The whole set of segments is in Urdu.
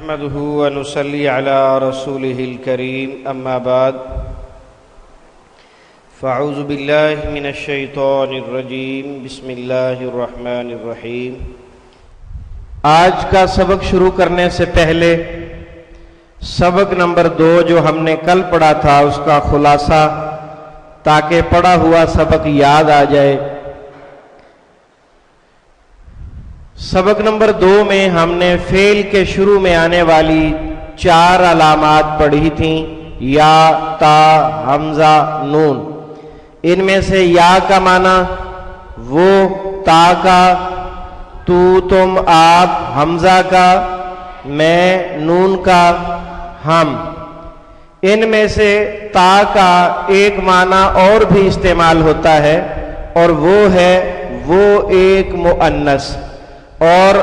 نحمده ونصلي على رسوله الكريم اما بعد فاعوذ بالله من الشیطان الرجیم بسم اللہ الرحمن الرحیم۔ آج کا سبق شروع کرنے سے پہلے سبق نمبر 2 جو ہم نے کل پڑھا تھا اس کا خلاصہ تاکہ پڑھا ہوا سبق یاد آ جائے۔ سبق نمبر 2 میں ہم نے فعل کے شروع میں آنے والی 4 علامات پڑھی تھیں، یا، تا، حمزہ، نون۔ ان میں سے یا کا معنی وہ، تا کا تو، تم، آپ، حمزہ کا میں، نون کا ہم۔ ان میں سے تا کا ایک معنی اور بھی استعمال ہوتا ہے اور وہ ہے وہ ایک مؤنث، اور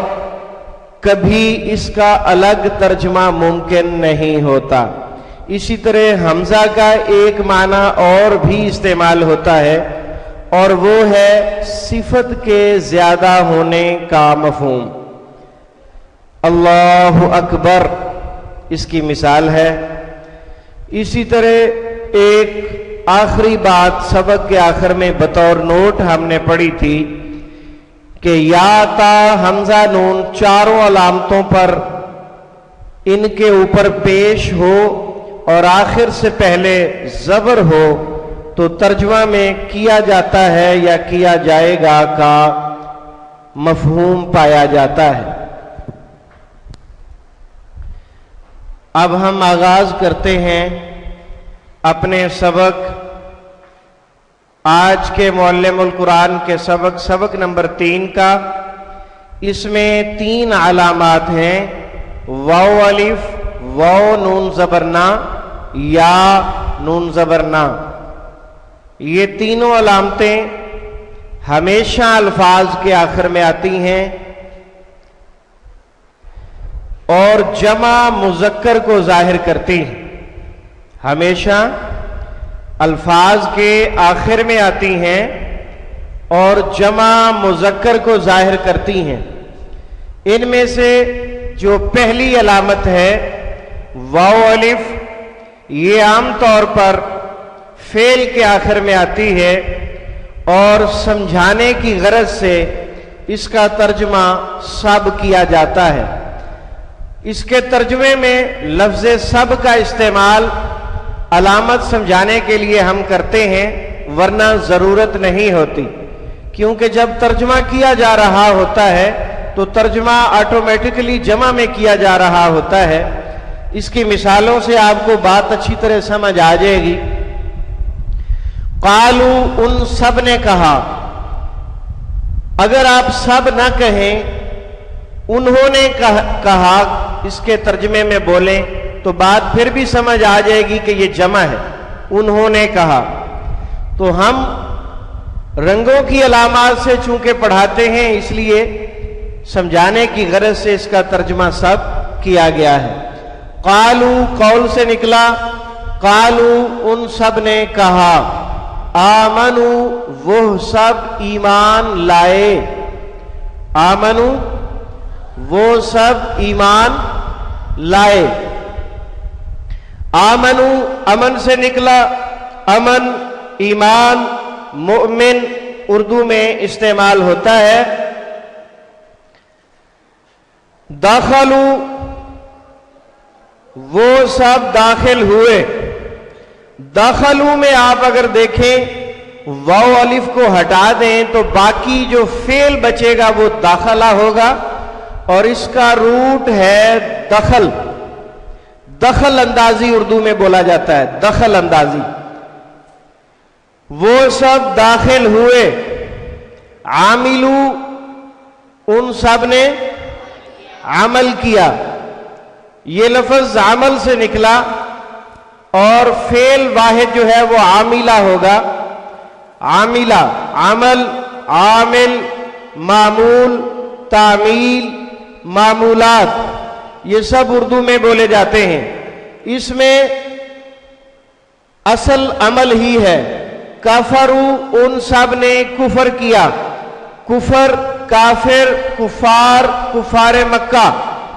کبھی اس کا الگ ترجمہ ممکن نہیں ہوتا۔ اسی طرح حمزہ کا ایک معنی اور بھی استعمال ہوتا ہے اور وہ ہے صفت کے زیادہ ہونے کا مفہوم۔ اللہ اکبر اس کی مثال ہے۔ اسی طرح ایک آخری بات سبق کے آخر میں بطور نوٹ ہم نے پڑھی تھی کہ یا، تا، حمزہ، نون چاروں علامتوں پر ان کے اوپر پیش ہو اور آخر سے پہلے زبر ہو تو ترجمہ میں کیا جاتا ہے یا کیا جائے گا کا مفہوم پایا جاتا ہے۔ اب ہم آغاز کرتے ہیں اپنے سبق آج کے معلم القرآن کے سبق نمبر 3 کا۔ اس میں 3 علامات ہیں، واو الف، واو نون زبرنا، یا نون زبرنا۔ یہ تینوں علامتیں ہمیشہ الفاظ کے آخر میں آتی ہیں اور جمع مذکر کو ظاہر کرتی ہیں۔ ہمیشہ الفاظ کے آخر میں آتی ہیں اور جمع مذکر کو ظاہر کرتی ہیں۔ ان میں سے جو پہلی علامت ہے واو الف، یہ عام طور پر فعل کے آخر میں آتی ہے اور سمجھانے کی غرض سے اس کا ترجمہ سب کیا جاتا ہے۔ اس کے ترجمے میں لفظ سب کا استعمال علامت سمجھانے کے لیے ہم کرتے ہیں، ورنہ ضرورت نہیں ہوتی، کیونکہ جب ترجمہ کیا جا رہا ہوتا ہے تو ترجمہ آٹومیٹکلی جمع میں کیا جا رہا ہوتا ہے۔ اس کی مثالوں سے آپ کو بات اچھی طرح سمجھ آ جائے گی۔ قالو، ان سب نے کہا۔ اگر آپ سب نہ کہیں، انہوں نے کہا اس کے ترجمے میں بولیں تو بات پھر بھی سمجھ آ جائے گی کہ یہ جمع ہے، انہوں نے کہا۔ تو ہم رنگوں کی علامات سے چونکہ پڑھاتے ہیں اس لیے سمجھانے کی غرض سے اس کا ترجمہ سب کیا گیا ہے۔ قالو قول سے نکلا، قالو ان سب نے کہا، آمنو وہ سب ایمان لائے، آمنو وہ سب ایمان لائے۔ آمنو امن سے نکلا، امن، ایمان، مؤمن اردو میں استعمال ہوتا ہے۔ داخلو وہ سب داخل ہوئے۔ داخلو میں آپ اگر دیکھیں واو الف کو ہٹا دیں تو باقی جو فعل بچے گا وہ داخلہ ہوگا اور اس کا روٹ ہے دخل۔ دخل اندازی اردو میں بولا جاتا ہے، دخل اندازی۔ وہ سب داخل ہوئے۔ عاملو ان سب نے عمل کیا۔ یہ لفظ عمل سے نکلا اور فعل واحد جو ہے وہ عاملہ ہوگا۔ عاملہ، عمل، عامل، معمول، تعمیل، معمولات، یہ سب اردو میں بولے جاتے ہیں۔ اس میں اصل عمل ہی ہے۔ کفرو ان سب نے کفر کیا۔ کفر، کافر، کفار، کفار مکہ،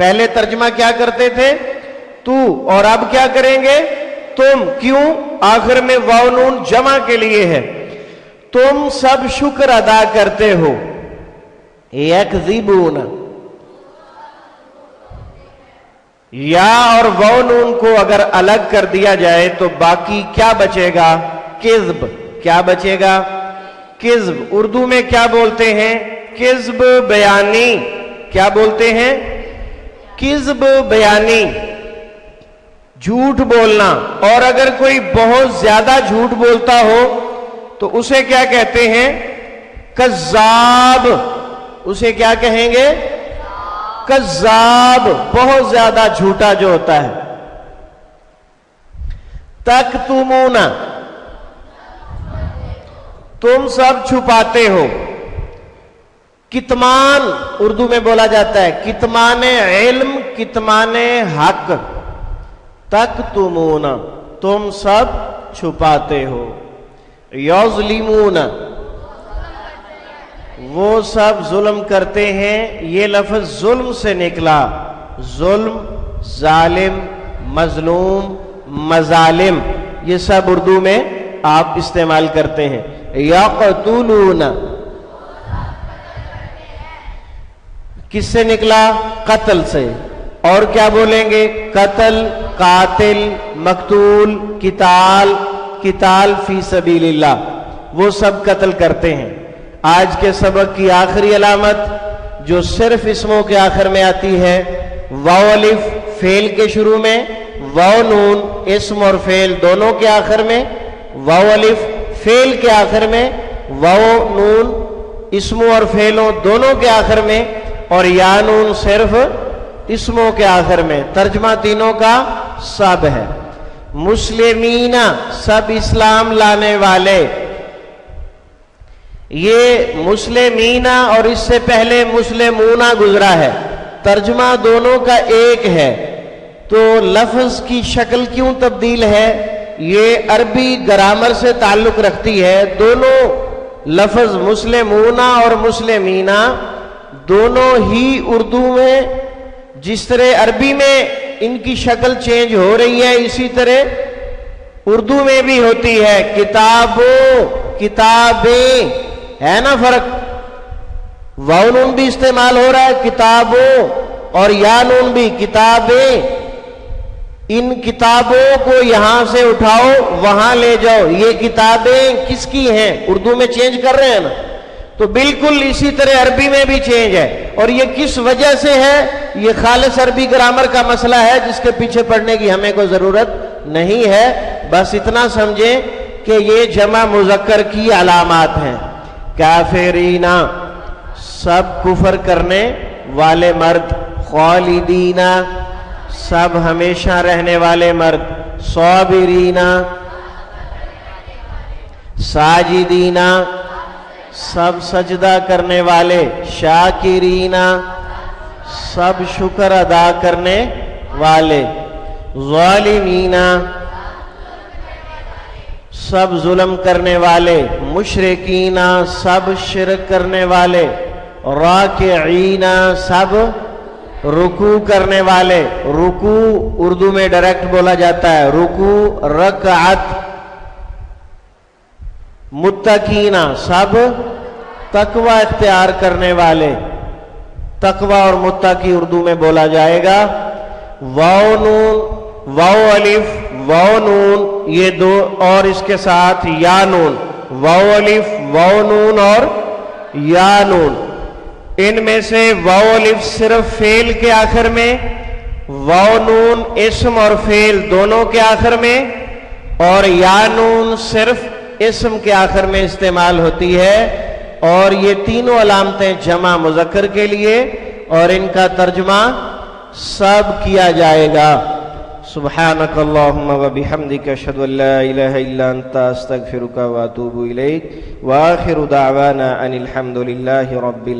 پہلے ترجمہ کیا کرتے تھے؟ تو، اور اب کیا کریں گے؟ تم. کیوں؟ آخر میں واو نون جمع کے لیے ہے. تم سب شکر ادا کرتے ہو. یکذبون، یا اور واو نون کو اگر الگ کر دیا جائے تو باقی کیا بچے گا؟ کذب. کیا بچے گا؟ کذب. اردو میں کیا بولتے ہیں؟ کذب بیانی. کیا بولتے ہیں؟ کذب بیانی، جھوٹ بولنا. اور اگر کوئی بہت زیادہ جھوٹ بولتا ہو تو اسے کیا کہتے ہیں؟ کذاب. اسے کیا کہیں گے؟ کذاب، بہت زیادہ جھوٹا جو ہوتا ہے. تکتمون، تم سب چھپاتے ہو. کتمان اردو میں بولا جاتا ہے، کتمان علم، کتمان حق. تکتمون، تم سب چھپاتے ہو. یظلمون، وہ سب ظلم کرتے ہیں. یہ لفظ ظلم سے نکلا. ظلم، ظالم، مظلوم، مظالم، یہ سب اردو میں آپ استعمال کرتے ہیں. یقتلون، کس سے نکلا؟ قتل سے. اور کیا بولیں گے؟ قتل، قاتل، مقتول، قتال، قتال فی سبیل اللہ، وہ سب قتل کرتے ہیں. آج کے سبق کی آخری علامت جو صرف اسموں کے آخر میں آتی ہے، واو الف فعل کے شروع میں، واو نون اسم اور فعل دونوں کے آخر میں، واو الف فعل کے آخر میں، واو نون اسموں اور فعلوں دونوں کے آخر میں، اور یا نون صرف اسموں کے آخر میں. ترجمہ تینوں کا سب ہے. مسلمین، سب اسلام لانے والے. یہ مسلمین اور اس سے پہلے مسلمون گزرا ہے. ترجمہ دونوں کا ایک ہے، تو لفظ کی شکل کیوں تبدیل ہے؟ یہ عربی گرامر سے تعلق رکھتی ہے. دونوں لفظ مسلمون اور مسلمین دونوں ہی اردو میں جس طرح عربی میں ان کی شکل چینج ہو رہی ہے، اسی طرح اردو میں بھی ہوتی ہے. کتابوں، کتابیں، ہے نا فرق؟ واو نون بھی استعمال ہو رہا ہے کتابوں، اور یا نون بھی. کتابیں، ان کتابوں کو یہاں سے اٹھاؤ وہاں لے جاؤ. یہ کتابیں کس کی ہیں؟ اردو میں چینج کر رہے ہیں نا، تو بالکل اسی طرح عربی میں بھی چینج ہے. اور یہ کس وجہ سے ہے؟ یہ خالص عربی گرامر کا مسئلہ ہے جس کے پیچھے پڑنے کی ہمیں کوئی ضرورت نہیں ہے. بس اتنا سمجھیں کہ یہ جمع مذکر کی علامات ہیں. کافرین، سب کفر کرنے والے مرد. خالدین، سب ہمیشہ رہنے والے مرد. صابرین، ساجدین، سب سجدہ کرنے والے. شاکرین، سب شکر ادا کرنے والے. ظالمین، سب ظلم کرنے والے. مشرکین، سب شرک کرنے والے. راکعین، سب رکوع کرنے والے. رکوع اردو میں ڈائریکٹ بولا جاتا ہے، رکوع رکعت. متقین، سب تقوی اختیار کرنے والے. تقوی اور متقی اردو میں بولا جائے گا. واو نون، واو الف، واو نون، یہ دو، اور اس کے ساتھ یا نون. واو الف، واو نون اور یا نون. ان میں سے واو الف صرف فعل کے آخر میں، واو نون اسم اور فعل دونوں کے آخر میں، اور یا نون صرف اسم کے آخر میں استعمال ہوتی ہے. اور یہ تینوں علامتیں جمع مذکر کے لیے، اور ان کا ترجمہ سب کیا جائے گا. سبحانک اللہم و بحمدک اشہد ان لا الہ الا انت استغفرک و اتوب الیک. وآخر دعوانا ان الحمد للہ رب العالمین.